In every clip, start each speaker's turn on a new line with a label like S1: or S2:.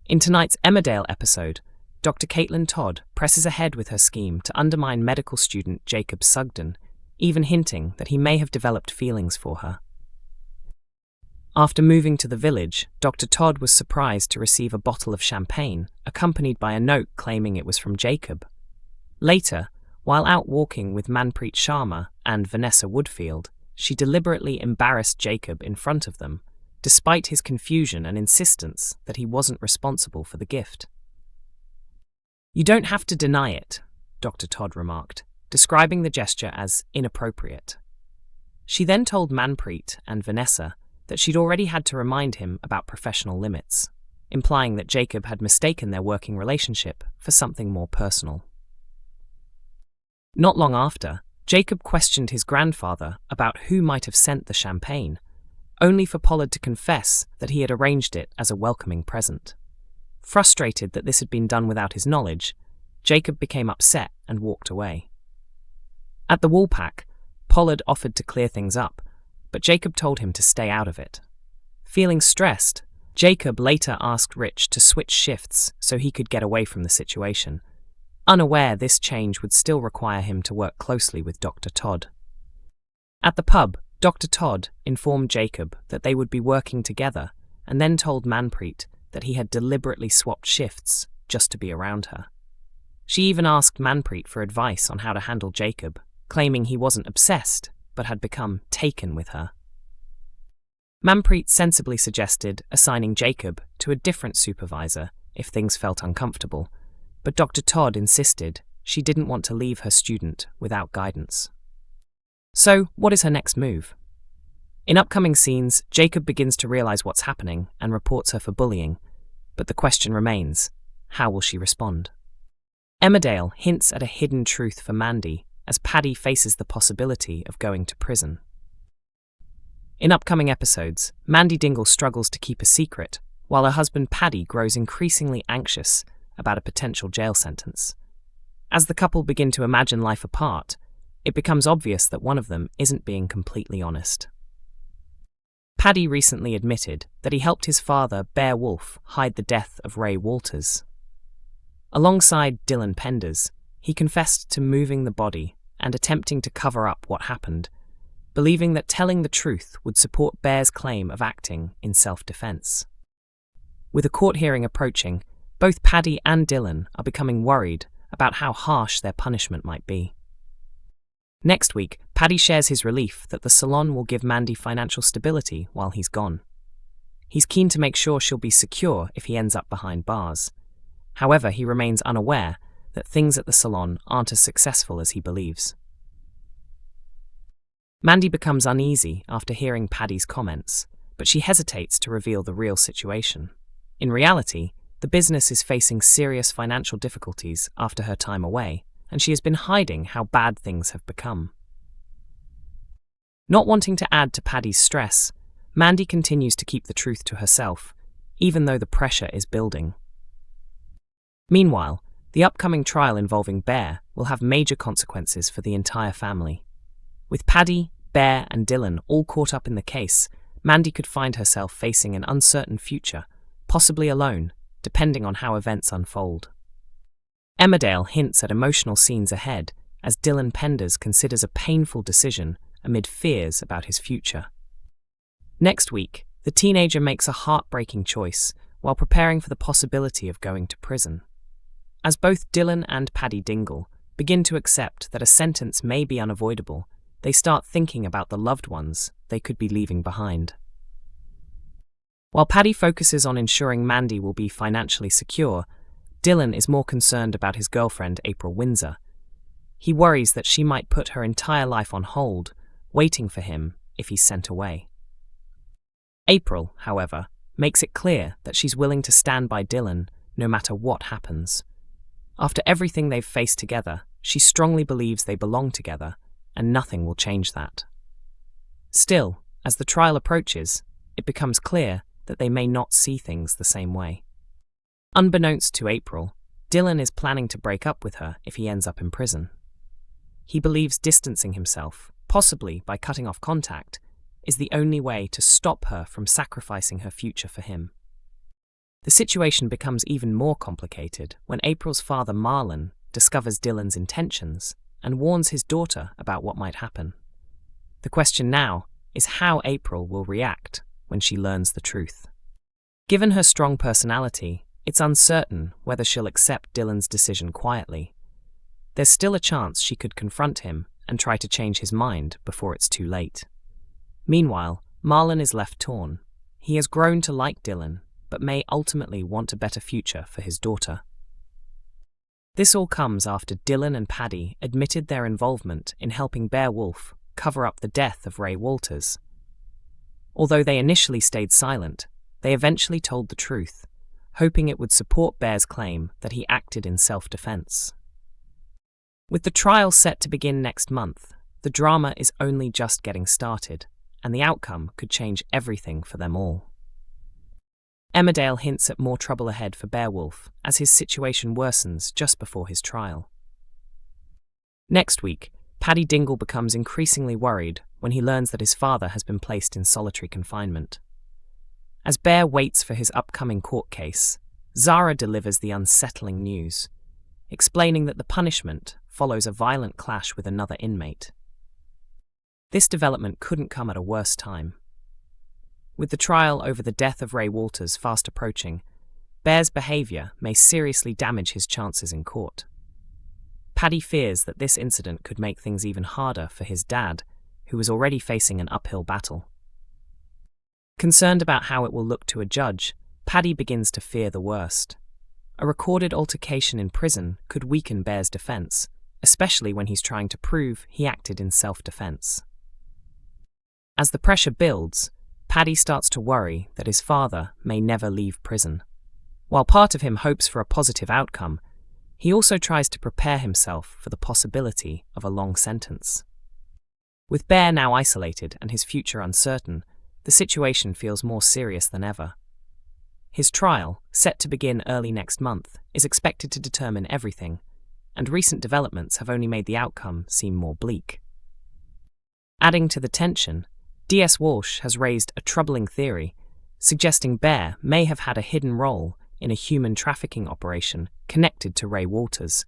S1: In tonight's Emmerdale episode, Dr. Caitlin Todd presses ahead with her scheme to undermine medical student Jacob Sugden, even hinting that he may have developed feelings for her. After moving to the village, Dr. Todd was surprised to receive a bottle of champagne, accompanied by a note claiming it was from Jacob. Later, while out walking with Manpreet Sharma and Vanessa Woodfield, she deliberately embarrassed Jacob in front of them, despite his confusion and insistence that he wasn't responsible for the gift. "You don't have to deny it," Dr. Todd remarked, describing the gesture as inappropriate. She then told Manpreet and Vanessa that she'd already had to remind him about professional limits, implying that Jacob had mistaken their working relationship for something more personal. Not long after, Jacob questioned his grandfather about who might have sent the champagne, only for Pollard to confess that he had arranged it as a welcoming present. Frustrated that this had been done without his knowledge, Jacob became upset and walked away. At the Woolpack, Pollard offered to clear things up, but Jacob told him to stay out of it. Feeling stressed, Jacob later asked Rich to switch shifts so he could get away from the situation, unaware this change would still require him to work closely with Dr. Todd. At the pub, Dr. Todd informed Jacob that they would be working together and then told Manpreet that he had deliberately swapped shifts just to be around her. She even asked Manpreet for advice on how to handle Jacob, claiming he wasn't obsessed but had become taken with her. Manpreet sensibly suggested assigning Jacob to a different supervisor if things felt uncomfortable, but Dr. Todd insisted she didn't want to leave her student without guidance. So, what is her next move? In upcoming scenes, Jacob begins to realize what's happening and reports her for bullying, but the question remains, how will she respond? Emmerdale hints at a hidden truth for Mandy as Paddy faces the possibility of going to prison. In upcoming episodes, Mandy Dingle struggles to keep a secret, while her husband Paddy grows increasingly anxious about a potential jail sentence. As the couple begin to imagine life apart, it becomes obvious that one of them isn't being completely honest. Paddy recently admitted that he helped his father, Bear Wolf, hide the death of Ray Walters. Alongside Dylan Penders, he confessed to moving the body and attempting to cover up what happened, believing that telling the truth would support Bear's claim of acting in self-defense. With a court hearing approaching, both Paddy and Dylan are becoming worried about how harsh their punishment might be. Next week, Paddy shares his relief that the salon will give Mandy financial stability while he's gone. He's keen to make sure she'll be secure if he ends up behind bars. However, he remains unaware that things at the salon aren't as successful as he believes. Mandy becomes uneasy after hearing Paddy's comments, but she hesitates to reveal the real situation. In reality, the business is facing serious financial difficulties after her time away, and she has been hiding how bad things have become. Not wanting to add to Paddy's stress, Mandy continues to keep the truth to herself, even though the pressure is building. Meanwhile, the upcoming trial involving Bear will have major consequences for the entire family. With Paddy, Bear, and Dylan all caught up in the case, Mandy could find herself facing an uncertain future, possibly alone, depending on how events unfold. Emmerdale hints at emotional scenes ahead as Dylan Penders considers a painful decision amid fears about his future. Next week, the teenager makes a heartbreaking choice while preparing for the possibility of going to prison. As both Dylan and Paddy Dingle begin to accept that a sentence may be unavoidable, they start thinking about the loved ones they could be leaving behind. While Paddy focuses on ensuring Mandy will be financially secure, Dylan is more concerned about his girlfriend, April Windsor. He worries that she might put her entire life on hold, waiting for him if he's sent away. April, however, makes it clear that she's willing to stand by Dylan no matter what happens. After everything they've faced together, she strongly believes they belong together, and nothing will change that. Still, as the trial approaches, it becomes clear that they may not see things the same way. Unbeknownst to April, Dylan is planning to break up with her if he ends up in prison. He believes distancing himself, possibly by cutting off contact, is the only way to stop her from sacrificing her future for him. The situation becomes even more complicated when April's father, Marlon, discovers Dylan's intentions and warns his daughter about what might happen. The question now is how April will react when she learns the truth. Given her strong personality, it's uncertain whether she'll accept Dylan's decision quietly. There's still a chance she could confront him and try to change his mind before it's too late. Meanwhile, Marlon is left torn. He has grown to like Dylan, but may ultimately want a better future for his daughter. This all comes after Dylan and Paddy admitted their involvement in helping Beowulf cover up the death of Ray Walters. Although they initially stayed silent, they eventually told the truth, hoping it would support Bear's claim that he acted in self-defense. With the trial set to begin next month, the drama is only just getting started, and the outcome could change everything for them all. Emmerdale hints at more trouble ahead for Beowulf as his situation worsens just before his trial. Next week, Paddy Dingle becomes increasingly worried when he learns that his father has been placed in solitary confinement. As Bear waits for his upcoming court case, Zara delivers the unsettling news, explaining that the punishment follows a violent clash with another inmate. This development couldn't come at a worse time. With the trial over the death of Ray Walters fast approaching, Bear's behaviour may seriously damage his chances in court. Paddy fears that this incident could make things even harder for his dad, who is already facing an uphill battle. Concerned about how it will look to a judge, Paddy begins to fear the worst. A recorded altercation in prison could weaken Bear's defence, especially when he's trying to prove he acted in self-defence. As the pressure builds, Paddy starts to worry that his father may never leave prison. While part of him hopes for a positive outcome, he also tries to prepare himself for the possibility of a long sentence. With Bear now isolated and his future uncertain, the situation feels more serious than ever. His trial, set to begin early next month, is expected to determine everything, and recent developments have only made the outcome seem more bleak. Adding to the tension, D.S. Walsh has raised a troubling theory, suggesting Bear may have had a hidden role in a human trafficking operation connected to Ray Walters.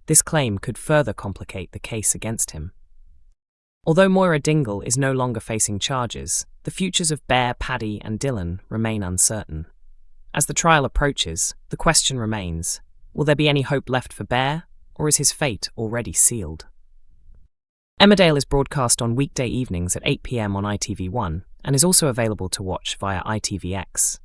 S1: This claim could further complicate the case against him. Although Moira Dingle is no longer facing charges, the futures of Bear, Paddy, and Dylan remain uncertain. As the trial approaches, the question remains, will there be any hope left for Bear, or is his fate already sealed? Emmerdale is broadcast on weekday evenings at 8 p.m. on ITV1 and is also available to watch via ITVX.